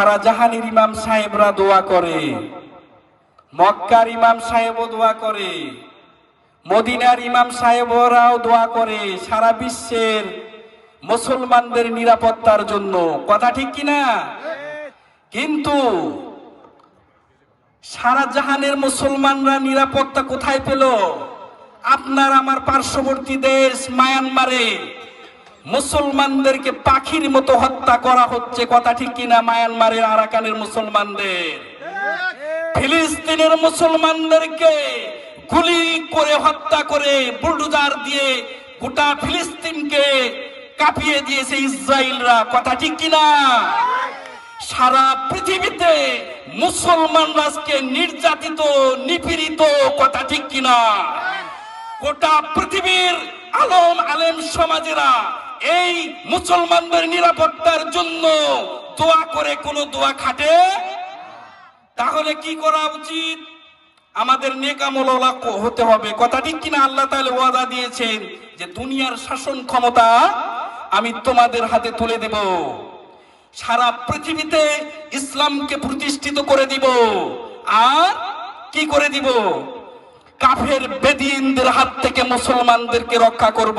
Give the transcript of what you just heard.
শাহজাহানের ইমাম সাহেবরা দোয়া করে, মক্কার ইমাম সাহেবও দোয়া করে, মদিনার ইমাম সাহেবরাও দোয়া করে সারা বিশ্বের মুসলমানদের নিরাপত্তার জন্য। কথা ঠিক কিনা? কিন্তু শাহজাহানের মুসলমানরা নিরাপত্তা কোথায় পেল? আপনার আমার পার্শ্ববর্তী দেশ মায়ানমারে মুসলমানদেরকে পাখির মতো হত্যা করা হচ্ছে। কথা ঠিক কিনা? মায়ানমারের আরাকানের মুসলমানদের, ফিলিস্তিনের মুসলমানদেরকে গুলি করে হত্যা করে বুলডোজার দিয়ে গোটা ফিলিস্তিনকে কাঁপিয়ে দিয়েছে ইসরায়েলরা। কথা ঠিক কিনা? সারা পৃথিবীতে মুসলমানরা আজকে নির্যাতিত, নিপীড়িত। কথা ঠিক কিনা? গোটা পৃথিবীর আলেম সমাজেরা এই মুসলমানদের নিরাপত্তার জন্য দোয়া করে, কোনো দোয়া খাটে। তাহলে কি করা উচিত? আমাদের নেক আমলওয়ালা হতে হবে। কথা ঠিক কিনা? আল্লাহ তাআলা ওয়াদা দিয়েছেন যে দুনিয়ার শাসন ক্ষমতা আমি তোমাদের হাতে তুলে দেব, সারা পৃথিবীতে ইসলামকে প্রতিষ্ঠিত করে দিব, আর কি করে দিব? কাফের বেদিনদের হাত থেকে মুসলমানদেরকে রক্ষা করব।